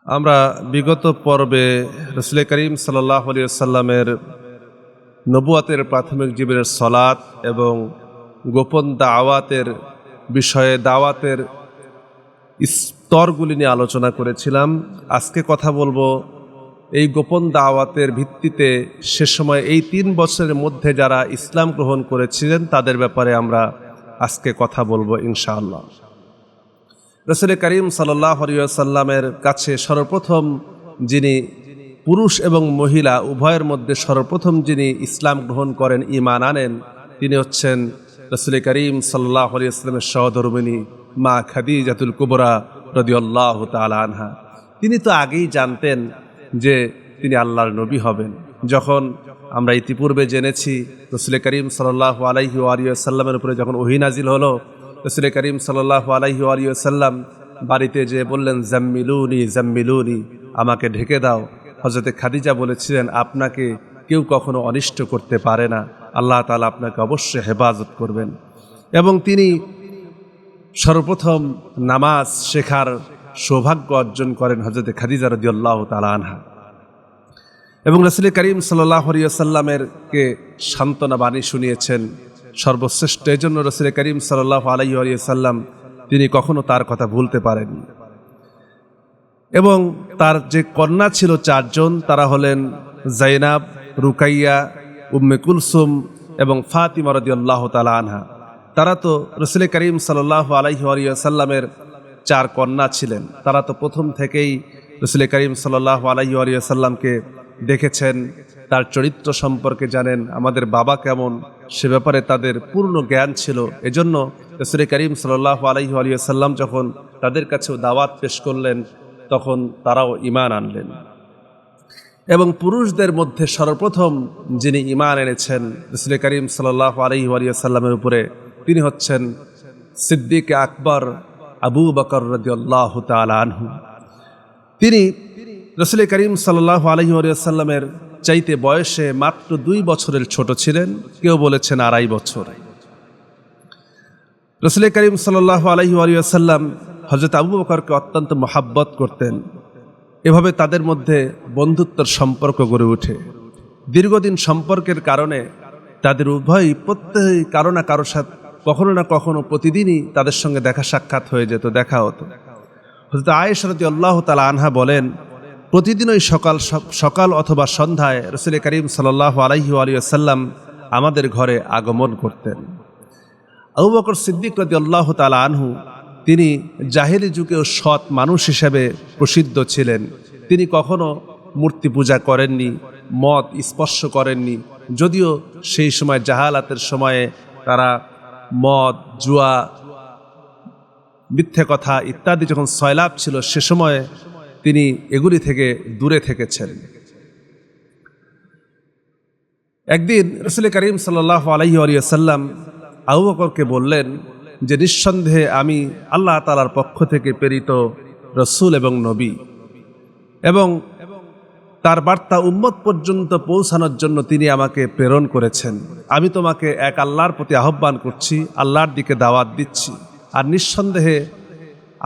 আমরা বিগত পর্বে রাসূল করিম সাল্লাল্লাহু আলাইহি ওয়াসাল্লামের নবুয়াতের প্রাথমিক জীবনের সলাত এবং গোপন দাওয়াতের বিষয়ে দাওয়াতের স্তরগুলি নিয়ে আলোচনা করেছিলাম। আজকে কথা বলবো এই গোপন দাওয়াতের ভিত্তিতে সে সময় এই 3 বছরের মধ্যে যারা ইসলাম গ্রহণ করেছিলেন তাদের ব্যাপারে আমরা আজকে কথা বলবো ইনশাআল্লাহ। রাসূল করিম সাল্লাল্লাহু আলাইহি ওয়াসাল্লামের কাছে সর্বপ্রথম যিনি পুরুষ এবং মহিলা উভয়ের মধ্যে সর্বপ্রথম যিনি ইসলাম গ্রহণ করেন, ঈমান আনেন, তিনি হচ্ছেন রাসূল করিম সাল্লাল্লাহু আলাইহি ওয়াসাল্লামের সহধর্মিণী মা খাদিজাতুল কুবরা রাদিয়াল্লাহু তাআলা আনহা। তিনি তো আগেই জানতেন যে তিনি আল্লাহর নবী হবেন। যখন আমরা ইতিপূর্বে জেনেছি রাসূল করিম সাল্লাল্লাহু আলাইহি ওয়াসাল্লামের উপরে যখন ওহী নাজিল হলো, রাসূল করিম সাল্লাল্লাহু আলাইহি ওয়াসাল্লাম বাড়িতে যে বললেন, জাম্মিলুনি জাম্মিলুনি, আমাকে ঢেকে দাও। হযরতে খাদিজা বলেছিলেন, আপনাকে কেউ কখনো অনিষ্ট করতে পারে না, আল্লাহ তাআলা আপনাকে অবশ্যই হেফাজত করবেন। এবং তিনি সর্বপ্রথম নামাজ শেখার সৌভাগ্য অর্জন করেন হযরতে খাদিজা রাদিয়াল্লাহু তাআলা আনহা। এবং রাসূল করিম সাল্লাল্লাহু আলাইহি ওয়াসাল্লামকে সান্ত্বনা বাণী শুনিয়েছেন সর্বশ্রেষ্ঠ। এই জন্য রাসূল করিম সাল্লাল্লাহু আলাইহি ওয়াসাল্লাম তিনি কখনো তার কথা ভুলতে পারেননি। এবং তার যে কন্যা ছিল 4 জন, তারা হলেন জাইনাব, রুকাইয়া, উম্মে কুলসুম এবং ফাতিমা রাদিয়াল্লাহু তাআলা আনহা। তারা তো রাসূল করিম সাল্লাল্লাহু আলাইহি ওয়াসাল্লামের 4 কন্যা ছিলেন। তারা তো প্রথম থেকেই রাসূল করিম সাল্লাল্লাহু আলাইহি ওয়াসাল্লামকে দেখেছেন, তার চরিত্র সম্পর্কে জানেন, আমাদের বাবা কেমন সে ব্যাপারে তাদের পূর্ণ জ্ঞান ছিল। এজন্য রাসূল করিম সাল্লাল্লাহু আলাইহি ওয়াসাল্লাম যখন তাদের কাছেও দাওয়াত পেশ করলেন, তখন তারাও ঈমান আনলেন। এবং পুরুষদের মধ্যে সর্বপ্রথম যিনি ঈমান এনেছেন রাসূল করিম সাল্লাল্লাহু আলাইহি ওয়াসাল্লামের উপরে, তিনি হচ্ছেন সিদ্দিক আকবর আবু বকর রাদিয়াল্লাহু তাআলা আনহু। তিনি রাসূল করিম সাল্লাল্লাহু আলাইহি ওয়াসাল্লামের চাইতে বয়সে মাত্র 2 বছরের ছোট ছিলেন, কেউ বলেছেন 2.5 বছর। রাসূল করিম সাল্লাল্লাহু আলাইহি ওয়াসাল্লাম হযরত আবু বকরকে অত্যন্ত মহব্বত করতেন। এভাবে তাদের মধ্যে বন্ধুত্বের সম্পর্ক গড়ে ওঠে। দীর্ঘদিন সম্পর্কের কারণে তাদের উভয়ই প্রত্যেকেই কারো না কারোর সাথে কখনো না কখনো প্রতিদিনই তাদের সঙ্গে দেখা সাক্ষাৎ হয়ে যেত, দেখা হতো। হযরত আয়েশা রাদিয়াল্লাহু তাআলা আনহা বলেন, প্রতিদিনই সকাল অথবা সন্ধ্যায় রাসূল করিম সাল্লাল্লাহু আলাইহি ওয়াসাল্লাম আমাদের ঘরে আগমন করতেন। আবু বকর সিদ্দিক রাদিয়াল্লাহু তাআলা আনহু তিনি জাহেলি যুগেও সৎ মানুষ হিসেবে প্রসিদ্ধ ছিলেন। তিনি কখনো মূর্তি পূজা করেননি, মদ স্পর্শ করেননি। যদিও সেই সময় জাহালাতের সময়ে তারা মদ, জুয়া, মিথ্যে কথা ইত্যাদি যখন সয়লাব ছিল, সে সময়ে তিনি এগুলি থেকে দূরে থেকেছেন। একদিন রাসূল করিম সাল্লাল্লাহু আলাইহি ওয়াসাল্লাম আবু বকরকে বললেন যে, নিঃসন্দেহে আমি আল্লাহ তাআলার পক্ষ থেকে প্রেরিত রসূল এবং নবী, এবং তার বার্তা উম্মত পর্যন্ত পৌঁছানোর জন্য তিনি আমাকে প্রেরণ করেছেন। আমি তোমাকে এক আল্লাহর প্রতি আহ্বান করছি, আল্লাহর দিকে দাওয়াত দিচ্ছি। আর নিঃসন্দেহে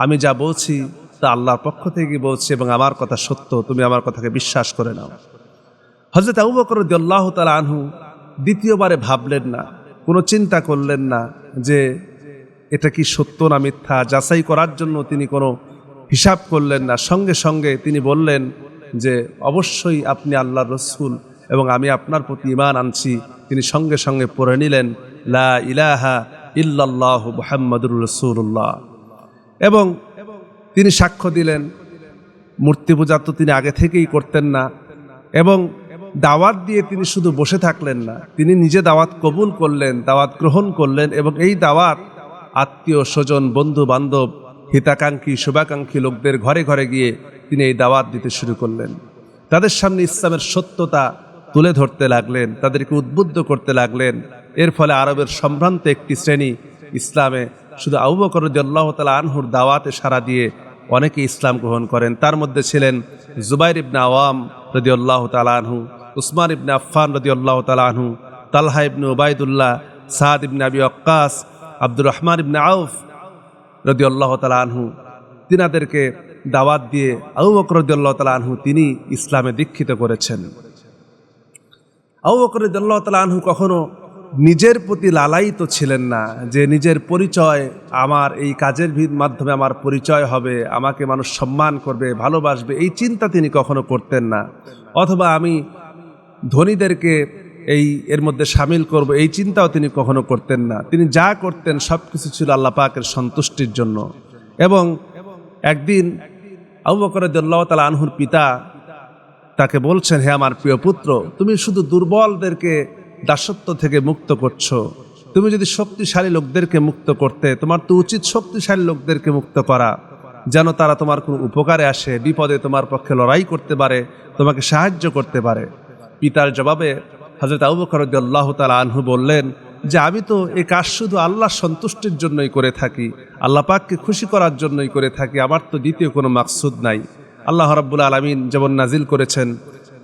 আমি যা বলছি তা আল্লাহর পক্ষ থেকে বলছি এবং আমার কথা সত্য, তুমি আমার কথাকে বিশ্বাস করে নাও। হযরত আবু বকর রাদিয়াল্লাহু তাআলা আনহু দ্বিতীয়বারে ভাবলেন না, কোনো চিন্তা করলেন না যে এটা কি সত্য না মিথ্যা, যাচাই করার জন্য তিনি কোনো হিসাব করলেন না। সঙ্গে সঙ্গে তিনি বললেন যে, অবশ্যই আপনি আল্লাহর রাসূল এবং আমি আপনার প্রতি ঈমান আনছি। তিনি সঙ্গে সঙ্গে পড়ে নিলেন, লা ইলাহা ইল্লাল্লাহু মুহাম্মাদুর রাসূলুল্লাহ। এবং তিনি সাক্ষ্য দিলেন, মূর্তি পূজা তো তিনি আগে থেকেই করতেন না। এবং দাওয়াত দিয়ে তিনি শুধু বসে থাকলেন না, তিনি নিজে দাওয়াত কবুল করলেন, দাওয়াত গ্রহণ করলেন। এবং এই দাওয়াত আত্মীয় স্বজন, বন্ধু বান্ধব, হিতাকাঙ্ক্ষী শুভাকাঙ্ক্ষী লোকদের ঘরে ঘরে গিয়ে তিনি এই দাওয়াত দিতে শুরু করলেন। তাদের সামনে ইসলামের সত্যতা তুলে ধরতে লাগলেন, তাদেরকে উদ্বুদ্ধ করতে লাগলেন। এর ফলে আরবের সম্ভ্রান্ত একটি শ্রেণী ইসলামে শুধু আবু বকর রাদিয়াল্লাহু তাআলা আনহুর দাওয়াতে সাড়া দিয়ে অনেকে ইসলাম গ্রহণ করেন। তার মধ্যে ছিলেন জুবাইর ইবনে আওয়াম রাদিয়াল্লাহু তাআলা আনহু, উসমান ইবনে আফফান রাদিয়াল্লাহু তাআলা আনহু, তালহা ইবনে উবাইদুল্লাহ, সাদ ইবনে আবি ওয়াক্কাস, আব্দুর রহমান ইবনে আউফ রাদিয়াল্লাহু তাআলা আনহু। তিনাদেরকে দাওয়াত দিয়ে আবু বকর রাদিয়াল্লাহু তাআলা আনহু তিনি ইসলামে দীক্ষিত করেছেন। আবু বকর রাদিয়াল্লাহু তাআলা আনহু কখনো নিজের প্রতি লালায়িত ছিলেন না যে নিজের পরিচয়, আমার এই কাজের মাধ্যমে আমার পরিচয় হবে, আমাকে মানুষ সম্মান করবে, ভালোবাসবে, এই চিন্তা তিনি কখনো করতেন না। অথবা আমি ধনীদেরকে এর মধ্যে সামিল করব, এই চিন্তাও তিনি কখনো করতেন না। তিনি যা করতেন সব কিছু ছিল আল্লাহ পাকের সন্তুষ্টির জন্য। এবং একদিন আবু বকর রাদিয়াল্লাহু তাআলা আনহুর পিতা তাকে বলছেন, হে আমার প্রিয় পুত্র, তুমি শুধু দুর্বলদেরকে দাসত্ব থেকে মুক্ত করছো, তুমি যদি শক্তিশালী লোকদেরকে মুক্ত করতে, তোমার তো উচিত শক্তিশালী লোকদেরকে মুক্ত করা, যেন তারা তোমার কোনো উপকারে আসে, বিপদে তোমার পক্ষে লড়াই করতে পারে, তোমাকে সাহায্য করতে পারে। পিতার জবাবে হযরত আবু বকর রাদিয়াল্লাহু তাআলা আনহু বললেন যে আমি তো এই কাজ শুধু আল্লাহর সন্তুষ্টির জন্যই করে থাকি, আল্লাহ পাককে খুশি করার জন্যই করে থাকি, আমার তো দ্বিতীয় কোনো মাকসুদ নাই। আল্লাহ রাব্বুল আলামিন যেমন নাজিল করেছেন,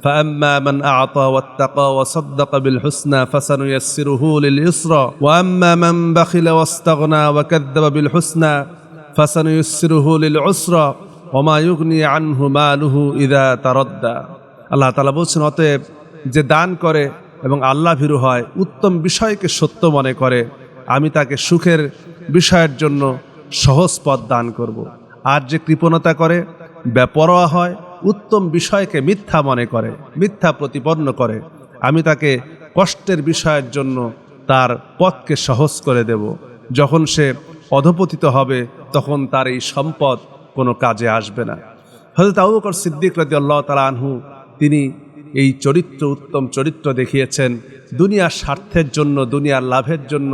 فأما من أعطى واتقى وصدق بالحسنى فسنيسره لليسرى وأما من بخل واستغنى وكذب بالحسنى فسنيسره للعسرى وما يغني عنه ماله إذا تردى। আল্লাহ তাআলা বলছেন, অতএব যে দান করে এবং আল্লাহ ভীরু হয়, উত্তম বিষয়কে সত্য মনে করে, আমি তাকে সুখের বিষয়ের জন্য সহজ পথ দান করব। আর যে কৃপণতা করে, বেপরোয়া হয়, উত্তম বিষয়কে মিথ্যা মনে করে, মিথ্যা প্রতিপন্ন করে, আমি তাকে কষ্টের বিষয়ের জন্য তার পথকে সহজ করে দেব। যখন সে অধপতিত হবে তখন তার এই সম্পদ কোনো কাজে আসবে না। হযরত আবু বকর সিদ্দিক রাদিয়াল্লাহু তাআলা আনহু তিনি এই চরিত্র, উত্তম চরিত্র দেখিয়েছেন। দুনিয়ার স্বার্থের জন্য, দুনিয়ার লাভের জন্য,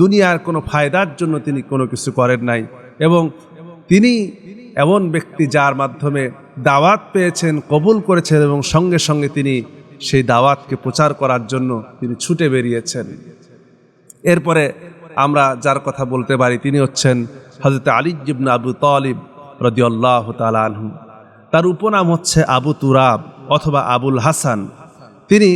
দুনিয়ার কোনো ফায়দার জন্য তিনি কোনো কিছু করেন নাই। এবং তিনি এমন ব্যক্তি যার মাধ্যমে দাওয়াত পেয়েছেন, কবুল করেছেন এবং সঙ্গে সঙ্গে তিনি সেই দাওয়াতকে প্রচার করার জন্য তিনি ছুটে বেরিয়েছেন। এরপরে আমরা যার কথা বলতে পারি তিনি হচ্ছেন হযরত আলী ইবনে আবু তালিব রাদিয়াল্লাহু তাআলা আনহু। তার উপনাম হচ্ছে আবু তুরাব অথবা আবুল হাসান। তিনি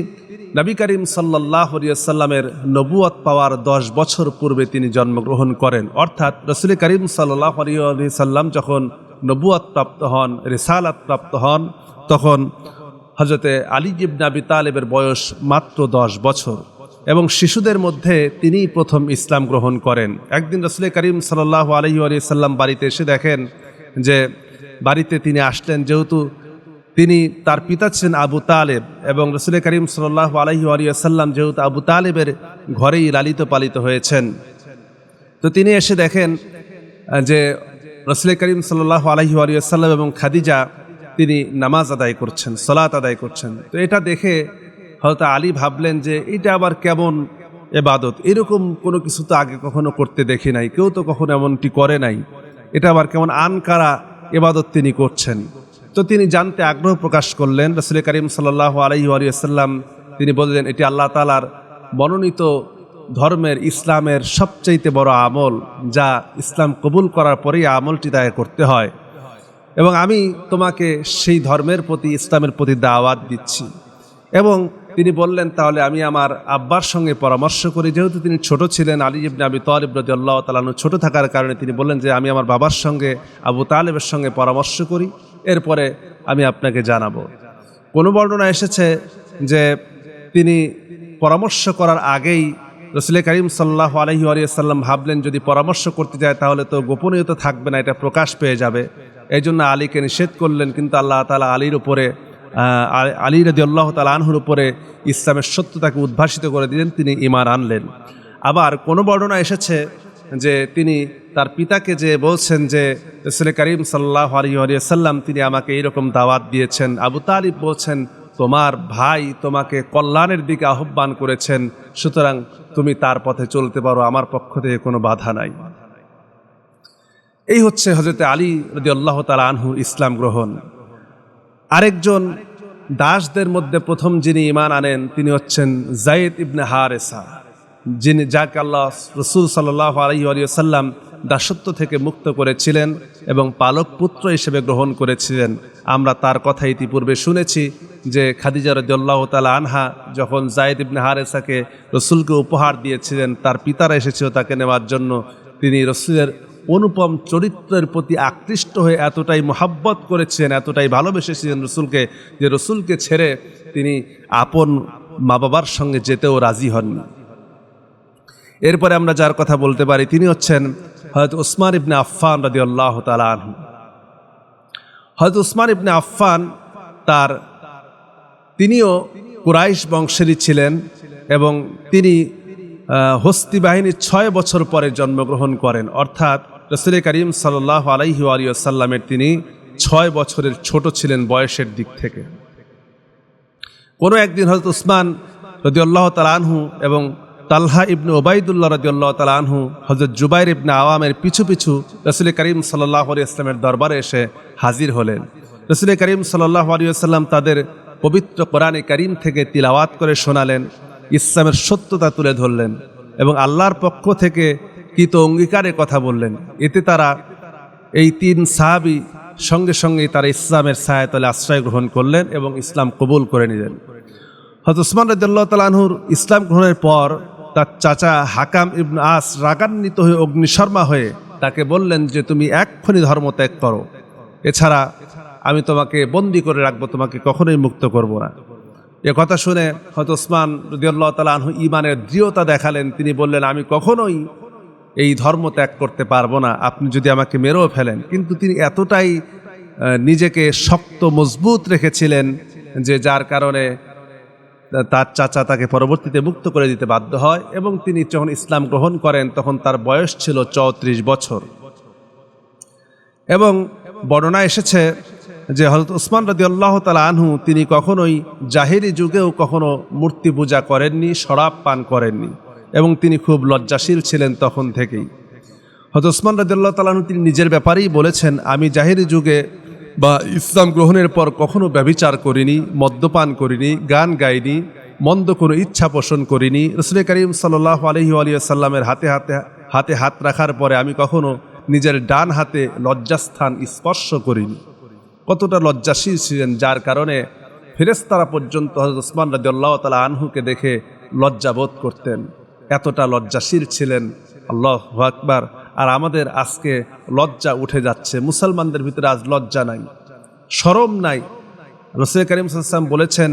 নবী করিম সাল্লাল্লাহু আলাইহি ওয়াসাল্লামের নবুয়ত পাওয়ার 10 বছর পূর্বে তিনি জন্মগ্রহণ করেন। অর্থাৎ রাসূল করিম সাল্লাল্লাহু আলাইহি ওয়াসাল্লাম যখন নবুয়ত প্রাপ্ত হন, রিসালাত প্রাপ্ত হন, তখন হযরতে আলী ইবনে আবি তালেবের বয়স মাত্র 10 বছর এবং শিশুদের মধ্যে তিনি প্রথম ইসলাম গ্রহণ করেন। একদিন রাসূল করিম সাল্লাল্লাহু আলাইহি ওয়াসাল্লাম বাড়িতে এসে দেখেন যে বাড়িতে তিনি আসলেন, যেহেতু তিনি তার পিতা ছিলেন আবু তালেব এবং রাসূল করিম সাল্লাল্লাহু আলাইহি ওয়াসাল্লাম যেহেতু আবু তালেবের ঘরেই লালিত পালিত হয়েছেন, তো তিনি এসে দেখেন যে রাসূল করিম সাল্লাল্লাহু আলাইহি ওয়াসাল্লাম এবং খাদিজা তিনি নামাজ আদায় করছেন, সালাত আদায় করছেন। তো এটা দেখে হযরত আলী ভাবলেন যে এটা আবার কেমন ইবাদত, এরকম কোনো কিছু তো আগে কখনো করতে দেখি নাই, কেউ তো কখনো এমনটি করে নাই, এটা আবার কেমন আনকারা ইবাদত তিনি করছেন। তো তিনি জানতে আগ্রহ প্রকাশ করলেন। রাসূল করিম সাল্লাল্লাহু আলাইহি ওয়াসাল্লাম তিনি বললেন, এটি আল্লাহ তাআলার মনোনীত ধর্মের, ইসলামের সবচেয়ে বড় আমল, যা ইসলাম কবুল করার পরেই আমলটি দায় করতে হয়, এবং আমি তোমাকে সেই ধর্মের প্রতি, ইসলামের প্রতি দাওয়াত দিচ্ছি। এবং তিনি বললেন, তাহলে আমি আমার আব্বার সঙ্গে পরামর্শ করি। যেহেতু তিনি ছোট ছিলেন, আলী ইবনে আবি তালিব রাদিয়াল্লাহু তাআলা আনহু ছোট থাকার কারণে তিনি বললেন যে আমি আমার বাবার সঙ্গে, আবু তালেবের সঙ্গে পরামর্শ করি, এরপরে আমি আপনাকে জানাবো। কোনো বর্ণনা এসেছে যে তিনি পরামর্শ করার আগেই রাসূল করিম সাল্লাল্লাহু আলাইহি ওয়াসাল্লাম ভাবলেন যদি পরামর্শ করতে যায় তাহলে তো গোপনীয়তা থাকবে না, এটা প্রকাশ পেয়ে যাবে, এই জন্য আলীকে নিষেধ করলেন। কিন্তু আল্লাহ তাআলা আলীর উপরে, আলী রাদিয়াল্লাহু তাআলা আনহুর উপরে ইসলামের সত্যতাকে উদ্ভাসিত করে দিলেন, তিনি ঈমান আনলেন। আবার কোনো বর্ণনা এসেছে যে তিনি তার পিতাকে যে বলছেন যে রাসূল করিম সাল্লাল্লাহু আলাইহি ওয়াসাল্লাম তিনি আমাকে এইরকম দাওয়াত দিয়েছেন। আবু তালিব বলছেন, তোমার ভাই তোমাকে কল্যাণের দিকে আহ্বান করেছেন, সুতরাং তুমি তার পথে চলতে পারো, আমার পক্ষ থেকে কোনো বাধা নাই। এই হচ্ছে হযরত আলী রাদিয়াল্লাহু তাআলা আনহু ইসলাম গ্রহণ। আরেকজন দাসদের মধ্যে প্রথম যিনি ঈমান আনেন তিনি হচ্ছেন যায়েদ ইবনে হারেসা, যাকে আল্লাহ রাসূল সাল্লাল্লাহু আলাইহি ওয়াসাল্লাম দাসত্ব থেকে মুক্ত করেছিলেন এবং পালক পুত্র হিসেবে গ্রহণ করেছিলেন। আমরা তার কথা ইতিপূর্বে শুনেছি যে খাদিজা রাদিয়াল্লাহু তাআলা আনহা যখন যায়েদ ইবনে হারেসাকে রাসূলকে উপহার দিয়েছিলেন, তার পিতারা এসেছিল তাকে নেওয়ার জন্য, তিনি রাসূলের অনুপম চরিত্রের প্রতি আকৃষ্ট হয়ে এতটাই মোহাব্বত করেছেন, এতটাই ভালোবেসেছিলেন রসুলকে, যে রসুলকে ছেড়ে তিনি আপন মা বাবার সঙ্গে যেতেও রাজি হননি। এরপরে আমরা যার কথা বলতে পারি তিনি হচ্ছেন হযরত উসমান ইবনে আফফান রাদিয়াল্লাহু তাআলা আনহু। হযরত উসমান ইবনে আফফান তিনিও কুরাইশ বংশেরই ছিলেন এবং তিনি হস্তি বাহিনীর 6 বছর পরে জন্মগ্রহণ করেন, অর্থাৎ রাসূল করিম সাল্লাল্লাহু আলাইহি ওয়া সাল্লামের তিনি 6 বছরের ছোট ছিলেন বয়সের দিক থেকে। কোনো একদিন হযরত উসমান রাদিয়াল্লাহু তাআলা আনহু এবং তালহা ইবনে উবাইদুল্লাহ রাদিয়াল্লাহু তাআলা আনহু হযরত জুবাইর ইবনে আওয়ামের পিছু পিছু রাসূল করিম সাল্লাল্লাহু আলাইহি ওয়াসাল্লামের দরবারে এসে হাজির হলেন। রাসূল করিম সাল্লাল্লাহু আলাইহি ওয়াসাল্লাম তাদের পবিত্র কোরআনে কারীম থেকে তিলাওয়াত করে শোনালেন, ইসলামের সত্যতা তুলে ধরলেন এবং আল্লাহর পক্ষ থেকে কৃত অঙ্গীকারের কথা বললেন। এতে তারা এই 3 সাহাবী সঙ্গে সঙ্গে তারা ইসলামের ছায়াতলে আশ্রয় গ্রহণ করলেন এবং ইসলাম কবুল করে নিলেন। হযরত উসমান রাদিয়াল্লাহু তাআলা আনহুর ইসলাম গ্রহণের পর তার চাচা হাকাম ইবনে আস রাগান্বিত হয়ে অগ্নিশর্মা হয়ে তাকে বললেন যে তুমি এক্ষুনি ধর্ম ত্যাগ করো, এছাড়া আমি তোমাকে বন্দী করে রাখবো, তোমাকে কখনোই মুক্ত করব না। এ কথা শুনে হযরত উসমান রাদিয়াল্লাহু তাআলা আনহু ঈমানের দৃঢ়তা দেখালেন। তিনি বললেন আমি কখনোই এই ধর্ম ত্যাগ করতে পারবো না, আপনি যদি আমাকে মেরেও ফেলেন। কিন্তু তিনি এতটাই নিজেকে শক্ত মজবুত রেখেছিলেন যে যার কারণে তার চাচা তাকে পরবর্তীতে মুক্ত করে দিতে বাধ্য হয় এবং তিনি যখন ইসলাম গ্রহণ করেন তখন তার বয়স ছিল 34 বছর। এবং বর্ণনা এসেছে যে হযরত উসমান রাদিয়াল্লাহু তাআলা আনহু তিনি কখনোই জাহেরি যুগেও কখনো মূর্তি পূজা করেননি, শরাব পান করেননি এবং তিনি খুব লজ্জাশীল ছিলেন তখন থেকেই। হযরত উসমান রাদিয়াল্লাহু তাআলা আনহু তিনি নিজের ব্যাপারেই বলেছেন, আমি জাহেরি যুগে বা ইসলাম গ্রহণের পর কখনো ব্যভিচার করিনি, মদ্যপান করিনি, গান গাইনি, মন্দ কোনো ইচ্ছা পোষণ করিনি। রাসূল করিম সাল্লাল্লাহু আলাইহি ওয়া সাল্লামের হাতে হাত রাখার পরে আমি কখনো নিজের ডান হাতে লজ্জাস্থান স্পর্শ করিনি। কতটা লজ্জাশীল ছিলেন, যার কারণে ফেরেশতারা পর্যন্ত হযরত উসমান রাদিয়াল্লাহু তাআলা আনহুকে দেখে লজ্জাবোধ করতেন, এতটা লজ্জাশীল ছিলেন। আল্লাহু আকবার। আর আমাদের আজকে লজ্জা উঠে যাচ্ছে, মুসলমানদের ভিতরে আজ লজ্জা নাই, শরম নাই। রাসূল করিম সাল্লাল্লাহু আলাইহি ওয়াসাল্লাম বলেছেন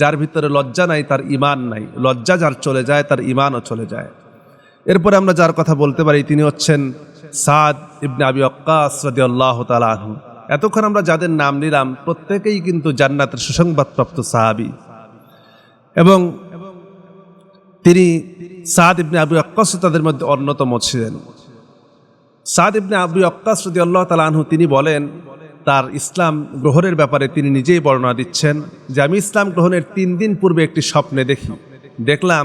যার ভিতরে লজ্জা নাই তার ঈমান নাই, লজ্জা যার চলে যায় তার ঈমানও চলে যায়। এরপরে আমরা যার কথা বলতে পারি তিনি হচ্ছেন সাদ ইবনে আবি ওয়াক্কাস রাদিয়াল্লাহু তাআলা আনহু। এতক্ষণ আমরা যাদের নাম নিলাম প্রত্যেকেই কিন্তু জান্নাতের সুসংবাদপ্রাপ্ত সাহাবী এবং তিনি সাদ ইবনে আবি ওয়াক্কাস তাদের মধ্যে অন্যতম ছিলেন। সাদ ইবনে আবি ওয়াক্কাস রাদিয়াল্লাহু তাআলা আনহু তিনি বলেন তার ইসলাম গ্রহণের ব্যাপারে তিনি নিজেই বর্ণনা দিচ্ছেন যে আমি ইসলাম গ্রহণের 3 দিন পূর্বে একটি স্বপ্নে দেখলাম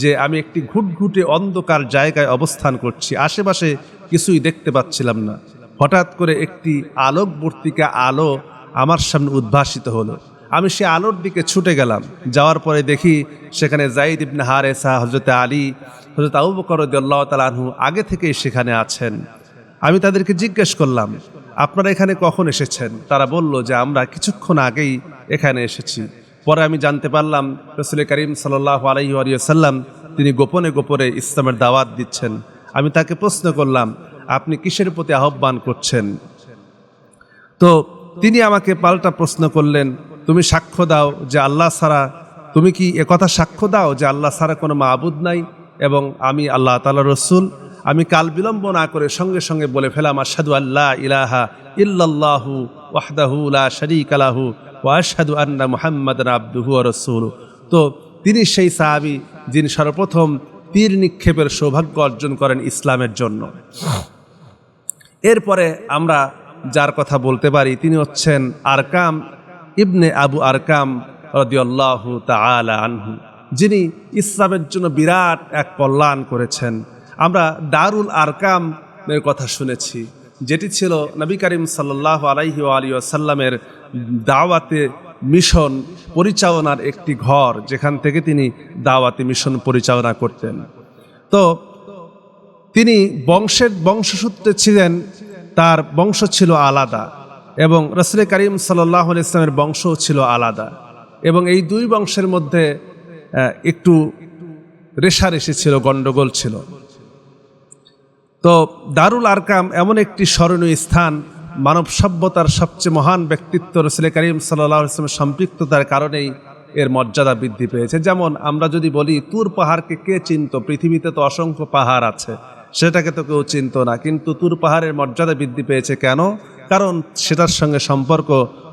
যে আমি একটি ঘুটঘুটে অন্ধকার জায়গায় অবস্থান করছি, আশেপাশে কিছুই দেখতে পাচ্ছিলাম না। হঠাৎ করে একটি আলোকবর্তিকা আলো আমার সামনে উদ্ভাসিত হলো। আমি সে আলোর দিকে ছুটে গেলাম, যাওয়ার পরে দেখি সেখানে যায়েদ ইবনে হারেসা, হযরত আলী, হযরত আবু বকর রাদিয়াল্লাহু তাআলা আনহু আগে থেকেই সেখানে আছেন। আমি তাদেরকে জিজ্ঞেস করলাম আপনারা এখানে কখন এসেছেন? তারা বলল যে আমরা কিছুক্ষণ আগেই এখানে এসেছি। পরে আমি জানতে পারলাম রাসূল করিম সাল্লাল্লাহু আলাইহি ওয়া সাল্লাম তিনি গোপনে গোপনে ইসলামের দাওয়াত দিচ্ছেন। আমি তাকে প্রশ্ন করলাম আপনি কিসের প্রতি আহ্বান করছেন? তো তিনি আমাকে পাল্টা প্রশ্ন করলেন তুমি সাক্ষ্য দাও যে আল্লাহ ছাড়া, তুমি কি একথা সাক্ষ্য দাও যে আল্লাহ ছাড়া কোনো মাবুদ নাই এবং আমি আল্লাহ তাআলার রাসূল? আমি কাল বিলম্ব না করে সঙ্গে সঙ্গে বলে ফেলাম আশহাদু আল্লা ইলাহা ইল্লাল্লাহু ওয়াহদাহু লা শারীকা লাহু ওয়া আশহাদু আন্না মুহাম্মাদান আবদুহু ওয়া রাসূলুহু। তো তিনি সেই সাহাবী যিনি সর্বপ্রথম তীর নিক্ষেপের সৌভাগ্য অর্জন করেন ইসলামের জন্য। এরপরে আমরা যার কথা বলতে পারি তিনি হচ্ছেন আরকাম ইবনে আবু আরকাম রাদিয়াল্লাহু তাআলা আনহু, যিনি ইসলামের জন্য বিরাট এক কল্যাণ করেছেন। আমরা দারুল আরকাম এর কথা শুনেছি, যেটি ছিল নবী করিম সাল্লাল্লাহু আলাইহি ওয়া সাল্লামের দাওয়াতে মিশন পরিচালনার একটি ঘর, যেখান থেকে তিনি দাওয়াতি মিশন পরিচালনা করতেন। তো তিনি বংশসূত্রে ছিলেন, তার বংশ ছিল আলাদা এবং রাসূল করিম সাল্লাল্লাহু আলাইহি ওয়াসাল্লামের বংশও ছিল আলাদা এবং এই 2 বংশের মধ্যে একটু রেষারেষি ছিল, গণ্ডগোল ছিল। তো দারুল আরকাম এমন একটি স্মরণীয় স্থান, মানব সভ্যতার সবচেয়ে মহান ব্যক্তিত্ব রাসূল করিম সাল্লাল্লাহু আলাইহি ওয়াসাল্লামের সম্পৃক্ততার কারণেই এর মর্যাদা বৃদ্ধি পেয়েছে। যেমন আমরা যদি বলি তুর পাহাড়কে কে চিনত, পৃথিবীতে তো অসংখ্য পাহাড় আছে, সেটাকে তো কেউ চিনত না, কিন্তু তুর পাহাড়ের মর্যাদা বৃদ্ধি পেয়েছে কেন? কারণ সেটার সঙ্গে সম্পর্ক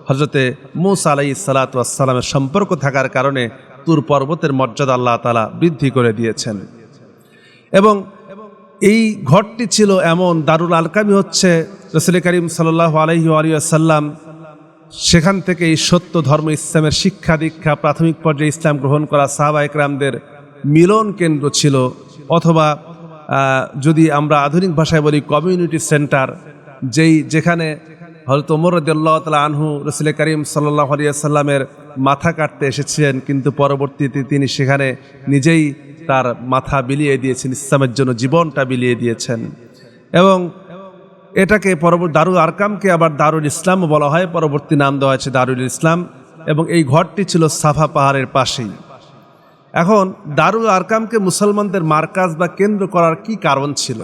হযরতে মূসা আলাইহিস সালাতু ওয়াস সালামের সম্পর্ক থাকার কারণে তুর পর্বতের মর্যাদা আল্লাহ তাআলা বৃদ্ধি করে দিয়েছেন। এবং এই ঘরটি ছিল এমন, দারুল আরকামই হচ্ছে রাসূল করিম সাল্লাল্লাহু আলাইহি ওয়া সাল্লাম সেখান থেকে এই সত্য ধর্ম ইসলামের শিক্ষা দীক্ষা প্রাথমিক পর্যায়ে ইসলাম গ্রহণ করা সাহাবায়ে কেরামদের মিলন কেন্দ্র ছিল, অথবা যদি আমরা আধুনিক ভাষায় বলি কমিউনিটি সেন্টার, যেখানে হযরত ওমর রাদিয়াল্লাহু তাআলা আনহু রাসূল করিম সাল্লাল্লাহু আলাইহি ওয়াসাল্লামের মাথা কাটতে এসেছিলেন, কিন্তু পরবর্তীতে তিনি সেখানে নিজেই তার মাথা বিলিয়ে দিয়েছেন, ইসলামের জন্য জীবনটা বিলিয়ে দিয়েছেন। এবং এটাকে দারুল আরকামকে আবার দারুল ইসলামও বলা হয়, পরবর্তী নাম দেওয়া হয়েছে দারুল ইসলাম। এবং এই ঘরটি ছিল সাফা পাহাড়ের পাশেই। এখন দারুল আরকামকে মুসলমানদের মার্কাজ বা কেন্দ্র করার কি কারণ ছিল?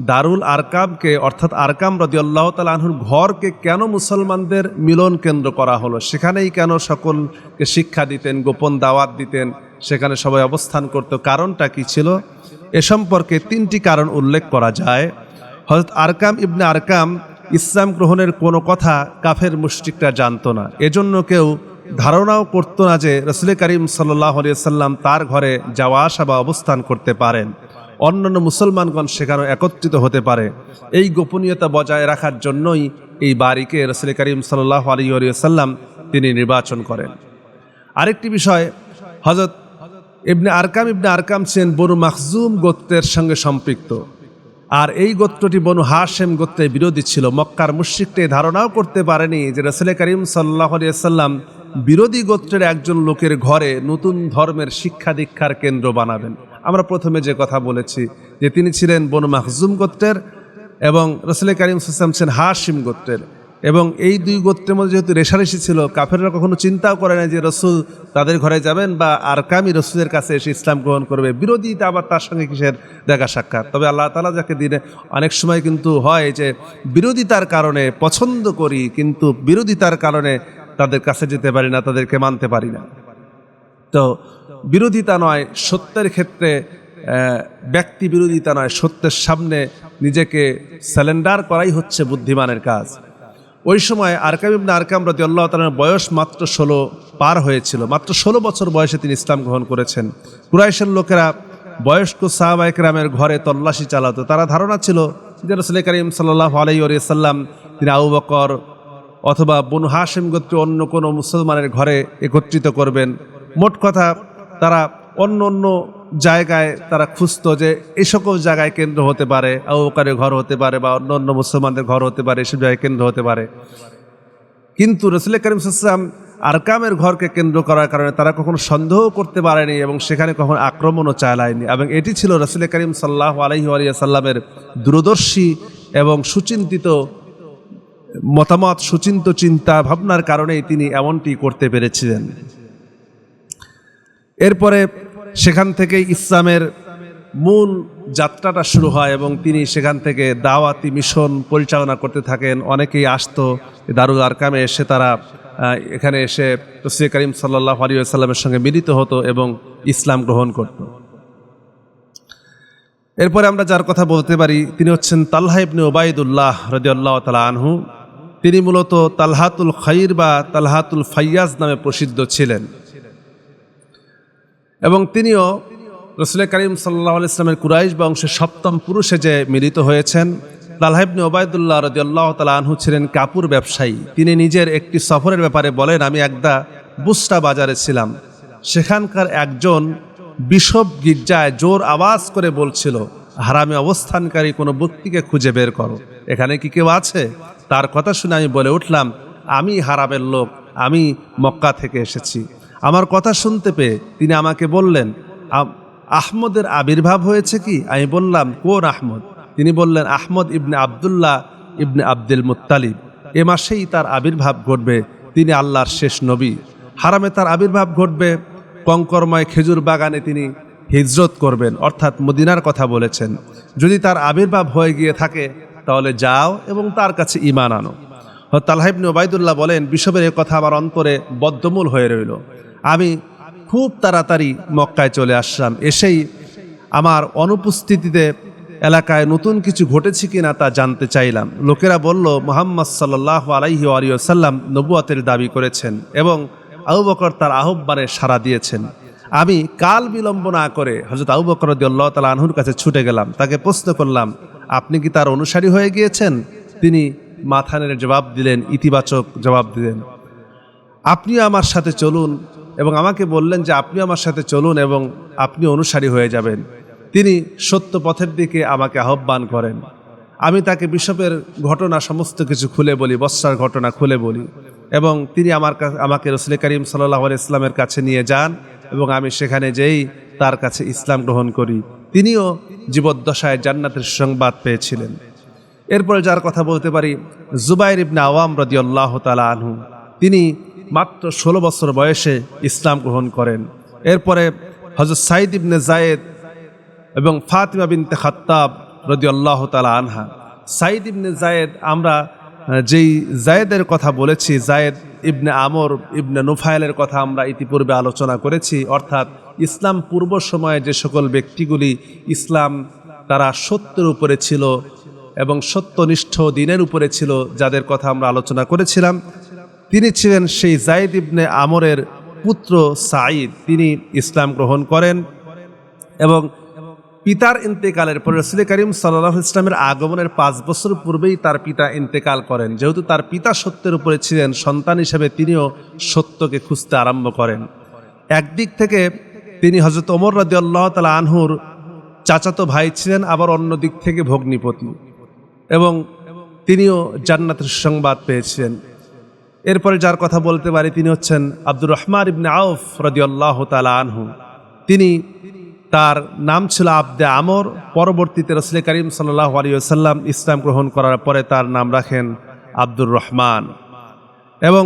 দারুল আরকামকে অর্থাৎ আরকাম রাদিয়াল্লাহু তাআলা আনহুর ঘরকে কেন মুসলমানদের মিলন কেন্দ্র করা হলো? সেখানেই কেন সকলকে শিক্ষা দিতেন, গোপন দাওয়াত দিতেন, সেখানে সবাই অবস্থান করত? কারণটা কি ছিল? এ সম্পর্কে তিনটি কারণ উল্লেখ করা যায়। হযরত আরকাম ইবনে আরকাম ইসলাম গ্রহণের কোনো কথা কাফের মুশরিকরা জানতো না, এজন্য কেউ ধারণাও করতো না যে রাসূল করিম সাল্লাল্লাহু আলাইহি ওয়াসাল্লাম তার ঘরে যাওয়া আসা বা অবস্থান করতে পারেন, অন্যান্য মুসলমানগণ সেখানে একত্রিত হতে পারে। এই গোপনীয়তা বজায় রাখার জন্যই এই বাড়িকে রাসূল করিম সাল্লাল্লাহু আলাইহি ওয়াসাল্লাম তিনি নির্বাচন করেন। আরেকটি বিষয়, হযরত ইবনে আরকাম ছিলেন বনু মাখজুম গোত্রের সঙ্গে সম্পৃক্ত, আর এই গোত্রটি বনু হাশেম গোত্রের বিরোধী ছিল। মক্কার মুশরিকরা ধারণাও করতে পারেনি যে রাসূল করিম সাল্লাল্লাহু আলাইহি ওয়াসাল্লাম বিরোধী গোত্রের একজন লোকের ঘরে নতুন ধর্মের শিক্ষা দীক্ষার কেন্দ্র বানাবেন। আমরা প্রথমে যে কথা বলেছি যে তিনি ছিলেন বনু মাখজুম গোত্রের এবং রাসূল করিম সাল্লাল্লাহু আলাইহি ওয়াসাল্লাম ছিলেন হাশিম গোত্রের। এবং এই দুই গোত্রের মধ্যে যেহেতু রেশারেশি ছিল, কাফেররা কখনো চিন্তাও করে না যে রসুল তাদের ঘরে যাবেন বা আরকামই রসুলের কাছে এসে ইসলাম গ্রহণ করবে। বিরোধীটা আবার তার সঙ্গে কিসের দেখা সাক্ষাৎ? তবে আল্লাহ তাআলা যাকে দিনে অনেক সময় কিন্তু হয় যে বিরোধিতার কারণে পছন্দ করি, কিন্তু বিরোধিতার কারণে তাদের কাছে যেতে পারি না, তাদেরকে মানতে পারি না। তো বিরোধিতা নয়, সত্যের ক্ষেত্রে ব্যক্তি বিরোধিতা নয়, সত্যের সামনে নিজেকে স্যালেন্ডার করাই হচ্ছে বুদ্ধিমানের কাজ। ওই সময় আরকাম ইবনে আরকাম রাদিয়াল্লাহু তাআলার বয়স মাত্র 16 পার হয়েছিল। মাত্র 16 বছর বয়সে তিনি ইসলাম গ্রহণ করেছেন। কুরাইশের লোকেরা বয়স্ক সাহাবায়ে কেরামের ঘরে তল্লাশি চালাতো। তারা ধারণা ছিল যে রাসূল করিম সাল্লাল্লাহু আলাইহি ওয়াসাল্লাম তিনি আবু বকর অথবা বনু হাশিম গোত্রের অন্য কোনো মুসলমানের ঘরে একত্রিত করবেন। মোট কথা তারা অন্য অন্য জায়গায় তারা খুঁজতো যে এই সকল জায়গায় কেন্দ্র হতে পারে, আবু বকরের ঘর হতে পারে বা অন্য অন্য মুসলমানদের ঘর হতে পারে, এসব জায়গায় কেন্দ্র হতে পারে। কিন্তু রাসূল করিম সাল্লাল্লাহু আলাইহি ওয়াসাল্লাম আরকামের ঘরকে কেন্দ্র করার কারণে তারা কখনো সন্দেহ করতে পারেনি এবং সেখানে কখনো আক্রমণও চালায়নি। এবং এটি ছিল রাসূল করিম সাল্লাল্লাহু আলাইহি ওয়াসাল্লামের দূরদর্শী এবং সুচিন্তিত মতামত, সুচিন্তিত চিন্তা ভাবনার কারণেই তিনি এমনটি করতে পেরেছিলেন। এরপরে সেখান থেকে ইসলামের মূল যাত্রাটা শুরু হয় এবং তিনি সেখান থেকে দাওয়াতি মিশন পরিচালনা করতে থাকেন। অনেকেই আসতো দারুল আরকামে এসে, তারা এখানে এসে রাসূল করিম সাল্লাল্লাহু আলাইহি ওয়াসাল্লামের সঙ্গে মিলিত হতো এবং ইসলাম গ্রহণ করত। এরপরে আমরা যার কথা বলতে পারি তিনি হচ্ছেন তালহা ইবনে উবাইদুল্লাহ রাদিয়াল্লাহু তাআলা আনহু। তিনি মূলত তালহাতুল খাইর বা তালহাতুল ফাইয়াজ নামে প্রসিদ্ধ ছিলেন এবং তিনিও রাসূল করিম সাল্লাল্লাহু আলাইহি ওয়াসাল্লামের কুরাইশ বংশের 7ম পুরুষে যে মিলিত হয়েছেন। তালহা ইবনে উবাইদুল্লাহ রাদিয়াল্লাহু তাআলা আনহু ছিলেন কাপড় ব্যবসায়ী। তিনি নিজের একটি সফরের ব্যাপারে বলেন, আমি একদা বুসরা বাজারে ছিলাম, সেখানকার একজন বিশপ গির্জায় জোর আওয়াজ করে বলছিল, হারামে অবস্থানকারী কোনো ব্যক্তিকে খুঁজে বের করো, এখানে কি কেউ আছে? তার কথা শুনে আমি বলে উঠলাম, আমি হারামের লোক, আমি মক্কা থেকে এসেছি। আমার কথা শুনতে পেয়ে তিনি আমাকে বললেন, আহমদের আবির্ভাব হয়েছে কি? আমি বললাম, কোন আহমদ? তিনি বললেন, আহমদ ইবনে আবদুল্লাহ ইবনে আব্দুল মুত্তালিব, এ মাসেই তার আবির্ভাব ঘটবে, তিনি আল্লাহর শেষ নবী। হারামে তার আবির্ভাব ঘটবে, কঙ্করময় খেজুর বাগানে তিনি হিজরত করবেন, অর্থাৎ মদিনার কথা বলেছেন। যদি তার আবির্ভাব হয়ে গিয়ে থাকে তাহলে যাও এবং তার কাছে ঈমান আনো। তালহা ইবনে উবাইদুল্লাহ বলেন, বিষবের এ কথা আমার অন্তরে বদ্ধমূল হয়ে রইল। আমি খুব তাড়াতাড়ি মক্কায় চলে আসলাম। এসেই আমার অনুপস্থিতিতে এলাকায় নতুন কিছু ঘটেছে কিনা তা জানতে চাইলাম। লোকেরা বলল, মুহাম্মদ সাল্লাল্লাহু আলাইহি ওয়া সাল্লাম নবুয়তের দাবি করেছেন এবং আবু বকর তার আহ্বানে সাড়া দিয়েছেন। আমি কাল বিলম্ব না করে হযরত আবু বকর রাদিয়াল্লাহু তাআলা আনহুর কাছে ছুটে গেলাম। তাকে প্রশ্ন করলাম, আপনি কি তার অনুসারী হয়ে গিয়েছেন? তিনি মাথা নেড়ে জবাব দিলেন, ইতিবাচক জবাব দিলেন। আপনিও আমার সাথে চলুন, এবং আমাকে বললেন যে আপনি আমার সাথে চলুন এবং আপনি অনুসারী হয়ে যাবেন। তিনি সত্য পথের দিকে আমাকে আহ্বান করেন। আমি তাকে বিশপের ঘটনা সমস্ত কিছু খুলে বলি, বৎসার ঘটনা খুলে বলি, এবং তিনি আমাকে রাসূল করিম সাল্লাল্লাহু আলাইহি ওয়াসাল্লামের কাছে নিয়ে যান এবং আমি সেখানে যেই তার কাছে ইসলাম গ্রহণ করি। তিনিও জীবদ্দশায় জান্নাতের সংবাদ পেয়েছিলেন। এরপরে যার কথা বলতে পারি, জুবাইর ইবনে আওয়াম রাদিয়াল্লাহু তাআলা আনহু, তিনি মাত্র 16 বছর বয়সে ইসলাম গ্রহণ করেন। এরপরে হযরত সাঈদ ইবনে যায়েদ এবং ফাতিমা বিনতে খাত্তাব রাদিয়াল্লাহু তাআলা আনহা। সাঈদ ইবনে যায়েদ, আমরা যেই যায়েদের কথা বলেছি, যায়েদ ইবনে আমর ইবনে নুফাইলের কথা আমরা ইতিপূর্বে আলোচনা করেছি। অর্থাৎ ইসলাম পূর্ব সময়ে যে সকল ব্যক্তিগুলি ইসলাম তারা সত্যের উপরে ছিল এবং সত্যনিষ্ঠ দিনের উপরে ছিল, যাদের কথা আমরা আলোচনা করেছিলাম, তিনি ছিলেন সেই যায়েদ ইবনে আমরের পুত্র সাঈদ। তিনি ইসলাম গ্রহণ করেন এবং পিতার ইন্তেকালের পরে রাসূল করিম সাল্লাল্লাহু আলাইহি ওয়াসাল্লামের আগমনের 5 বছর পূর্বেই তার পিতা ইন্তেকাল করেন। যেহেতু তার পিতা সত্যের উপরে ছিলেন, সন্তান হিসেবে তিনিও সত্যকে খুঁজতে আরম্ভ করেন। একদিক থেকে তিনি হযরত ওমর রাদিয়াল্লাহু তাআলা আনহুর চাচাতো ভাই ছিলেন, আবার অন্য দিক থেকে ভগ্নিপতি, এবং তিনিও জান্নাতের সংবাদ পেয়েছিলেন। এরপরে যার কথা বলতে পারি, তিনি হচ্ছেন আব্দুর রহমান ইবনে আউফ রাদিয়াল্লাহু তাআলা আনহু। তিনি, তার নাম ছিল আবদে আমর। পরবর্তীতে রাসূল করিম সাল্লাল্লাহু আলাইহি ওয়াসাল্লাম ইসলাম গ্রহণ করার পরে তার নাম রাখেন আব্দুর রহমান, এবং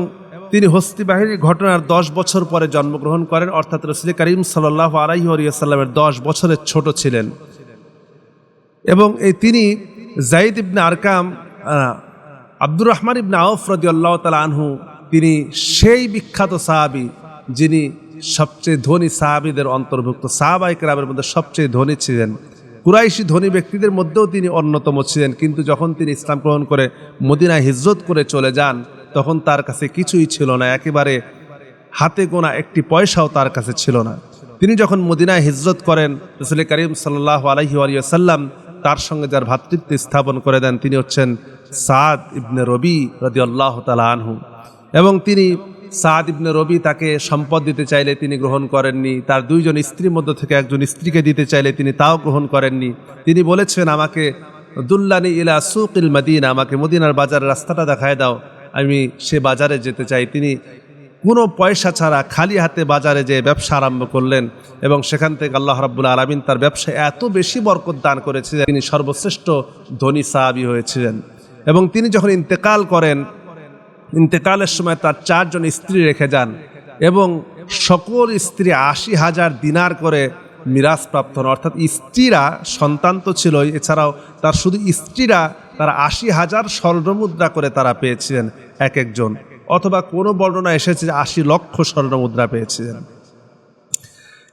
তিনি হস্তি বাহিনীর ঘটনার 10 বছর পরে জন্মগ্রহণ করেন। অর্থাৎ রাসূল করিম সাল্লাল্লাহু আলাইহি ওয়াসাল্লামের 10 বছরের ছোট ছিলেন। এবং তিনি যায়েদ ইবনে আরকাম, আব্দুর রহমান ইবনে আউফ রাদিয়াল্লাহু তাআলা আনহু, তিনি সেই বিখ্যাত সাহাবী যিনি সবচেয়ে ধনী সাহাবীদের অন্তর্ভুক্ত, সাহাবায়ে কেরামের মধ্যে সবচেয়ে ধনী ছিলেন। কুরাইশি ধনী ব্যক্তিদের মধ্যেও তিনি অন্যতম ছিলেন। কিন্তু যখন তিনি ইসলাম গ্রহণ করে মদিনায় হিজরত করে চলে যান, তখন তার কাছে কিছুই ছিল না, একেবারে হাতে গোনা একটি পয়সাও তার কাছে ছিল না। তিনি যখন মদিনায় হিজরত করেন, রাসূল করিম সাল্লাল্লাহু আলাইহি ওয়াসাল্লাম তার সঙ্গে যার ভ্রাতৃত্ব স্থাপন করে দেন, তিনি হচ্ছেন সাদ ইবনে রবি রাদিয়াল্লাহু তাআলা আনহু। এবং তিনি সাদ ইবনে রবি তাকে সম্পদ দিতে চাইলে তিনি গ্রহণ করেননি। তার 2 জন স্ত্রীর মধ্য থেকে একজন স্ত্রীকে দিতে চাইলে তিনি তাও গ্রহণ করেননি। তিনি বলেছেন, আমাকে দুল্লানি ইলা সুকিল মদিনা, আমাকে মদিনার বাজারের রাস্তাটা দেখায় দাও, আমি সে বাজারে যেতে চাই। তিনি কোনো পয়সা ছাড়া খালি হাতে বাজারে যেয়ে ব্যবসা আরম্ভ করলেন, এবং সেখান থেকে আল্লাহ রাব্বুল আলামিন তার ব্যবসায় এত বেশি বরকত দান করেছিলেন, তিনি সর্বশ্রেষ্ঠ ধনী সাহাবী হয়েছিলেন। এবং তিনি যখন ইন্তেকাল করেন, ইন্তেকালের সময় তার 4 জন স্ত্রী রেখে যান, এবং সকল স্ত্রী 80,000 দিনার করে মিরাজ প্রাপ্ত হন। অর্থাৎ স্ত্রীরা, সন্তান তো ছিল, এছাড়াও তার শুধু স্ত্রীরা তারা 80,000 স্বর্ণমুদ্রা করে তারা পেয়েছিলেন এক একজন, অথবা কোনো বর্ণনা এসেছে 80 লক্ষ স্বর্ণমুদ্রা পেয়েছিলেন।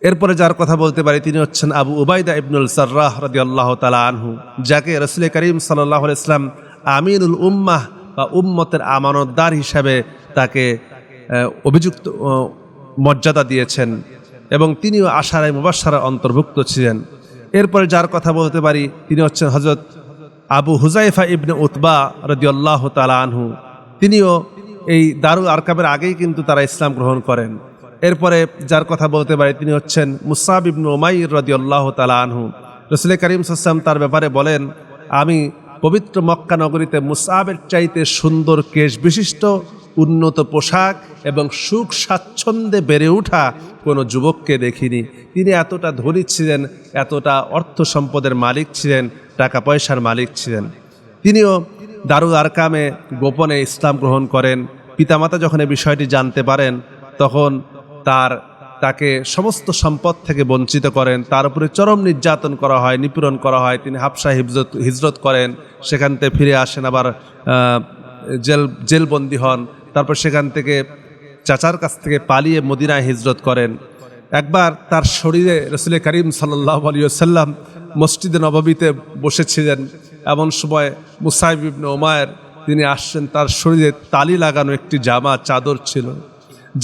এরপরে যার কথা বলতে পারি, তিনি হচ্ছেন আবু উবাইদা ইবনুল সাররাহ রাদিয়াল্লাহু তাআলা আনহু, যাকে রাসূল করিম সাল্লাল্লাহু আলাইহি ওয়াসাল্লাম আমিনুল উম্মাহ বা উম্মতের আমানতদার হিসাবে তাকে অভিযুক্ত মর্যাদা দিয়েছেন, এবং তিনিও আশারায়ে মুবাশশারার অন্তর্ভুক্ত ছিলেন। এরপরে যার কথা বলতে পারি, তিনি হচ্ছেন হযরত আবু হুযায়ফা ইবনে উতবা রাদিয়াল্লাহু তাআলা আনহু। তিনিও এই দারুল আরকামের আগেই কিন্তু তারা ইসলাম গ্রহণ করেন। এরপরে যার কথা বলতে পারি, তিনি হচ্ছেন মুসআব ইবনে উমাইর রাদিয়াল্লাহু তাআলা আনহু। রাসূল করিম সাল্লাল্লাহু আলাইহি ওয়াসাল্লাম তার ব্যাপারে বলেন, আমি পবিত্র মক্কা নগরীতে মুসআবের চাইতে সুন্দর কেশ বিশিষ্ট, উন্নত পোশাক এবং সুখ স্বাচ্ছন্দ্যে বেড়ে ওঠা কোনো যুবককে দেখিনি। তিনি এতটা ধনী ছিলেন, এতটা অর্থ সম্পদের মালিক ছিলেন, টাকা পয়সার মালিক ছিলেন। তিনিও দারুল আরকামে গোপনে ইসলাম গ্রহণ করেন। পিতামাতা যখন এই বিষয়টি জানতে পারেন, তখন তার তাকে সমস্ত সম্পদ থেকে বঞ্চিত করেন, তার উপরে চরম নির্যাতন করা হয়, নিপীড়ন করা হয়। তিনি হাবশা হিজরত করেন, সেখান থেকে ফিরে আসেন, আবার জেলবন্দি হন। তারপর সেখান থেকে চাচার কাছ থেকে পালিয়ে মদিনায় হিজরত করেন। একবার তার শরীরে রাসূল করিম সাল্লাল্লাহু আলাইহি ওয়াসাল্লাম মসজিদে নববীতে বসেছিলেন। এমন সময় মুসাইব ইবনে উমাইর তিনি আসছেন, তার শরীরে তালি লাগানো একটি জামা চাদর ছিল,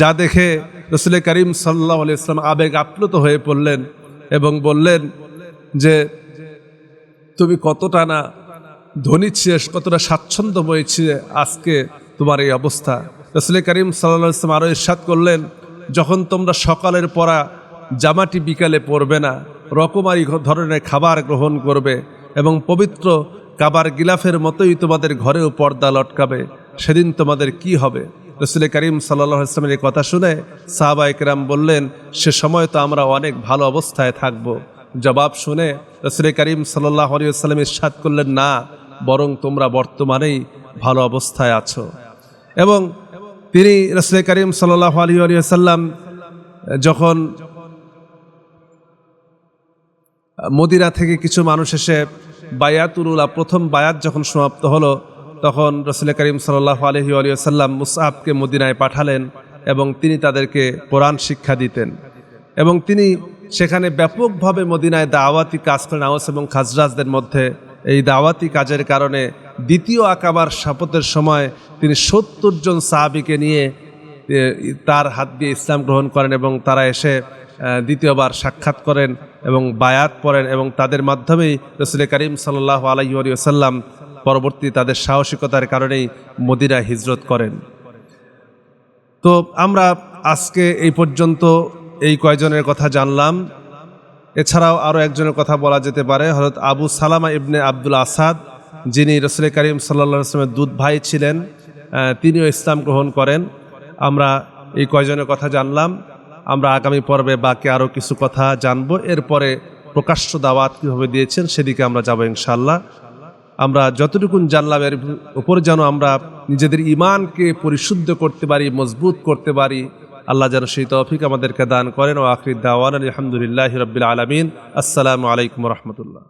যা দেখে রাসূল করিম সাল্লাল্লাহু আলাইহি ওয়াসাল্লাম আবেগ আপ্লুত হয়ে পড়লেন এবং বললেন যে তুমি কতটা না ধনী ছিলে, কতটা স্বাচ্ছন্দ্যময়ী ছিলে, আজকে তোমার এই অবস্থা। রাসূল করিম সাল্লাল্লাহু আলাইহি ওয়াসাল্লাম আরও ইরশাদ করলেন, যখন তোমরা সকালের পরা জামাটি বিকালে পরবে না, রকমারি ধরনের খাবার গ্রহণ করবে এবং পবিত্র কাবার গিলাফের মতোই তোমাদের ঘরেও পর্দা লটকাবে, সেদিন তোমাদের কি হবে? রাসূল করিম সাল্লাল্লাহু আলাইহি ওয়াসাল্লামের এই কথা শুনে সাহাবায়ে কেরাম বললেন, সে সময় তো আমরা অনেক ভালো অবস্থায় থাকব। জবাব শুনে রাসূল করিম সাল্লাল্লাহু আলাইহি ওয়াসাল্লাম ইরশাদ করলেন, না, বরং তোমরা বর্তমানেই ভালো অবস্থায় আছো। এবং তিনি রাসূল করিম সাল্লাল্লাহু আলাইহি ওয়াসাল্লাম যখন মদিনা থেকে কিছু মানুষ এসে বায়াতুল উলা, প্রথম বায়াত যখন সমাপ্ত হলো, তখন রাসূল করিম সাল্লাল্লাহু আলাইহি ওয়াসাল্লাম মুসআবকে মদিনায় পাঠালেন এবং তিনি তাদেরকে কোরআন শিক্ষা দিতেন। এবং তিনি সেখানে ব্যাপকভাবে মদিনায় দাওয়াতি কাজ করেন আওস এবং খাজরাজদের মধ্যে। এই দাওয়াতি কাজের কারণে দ্বিতীয় আকাবার শপথের সময় তিনি ৭০ জন সাহাবীকে নিয়ে তার হাত দিয়ে ইসলাম গ্রহণ করেন এবং তারা এসে দ্বিতীয়বার সাক্ষাৎ করেন এবং বায়াত পড়েন এবং তাদের মাধ্যমেই রাসূল করিম সাল্লাল্লাহু আলাইহি ওয়াসাল্লাম পরবর্তী তাদের সাহসিকতার কারণেই মদিনায় হিজরত করেন। তো আমরা আজকে এই পর্যন্ত এই কয়জনের কথা জানলাম। এছাড়াও আরও একজনের কথা বলা যেতে পারে, হযরত আবু সালামা ইবনে আব্দুল আসাদ, যিনি রাসূল করিম সাল্লাল্লাহু আলাইহি ওয়াসাল্লামের দুধ ভাই ছিলেন, তিনিও ইসলাম গ্রহণ করেন। আমরা এই কয়জনের কথা জানলাম। আমরা আগামী পর্বে বাকি আরও কিছু কথা জানবো। এরপরে প্রকাশ্য দাওয়াত কীভাবে দিয়েছেন সেদিকে আমরা যাব ইনশাআল্লাহ। আমরা যতটুকু জানলাম এর উপর যেন আমরা নিজেদের ঈমানকে পরিশুদ্ধ করতে পারি, মজবুত করতে পারি। আল্লাহ যেন সেই তৌফিক আমাদেরকে দান করেন। ও আখির দাওয়ানা আলহামদুলিল্লাহি রাব্বিল আলামিন। আসসালামু আলাইকুম ওয়া রাহমাতুল্লাহ।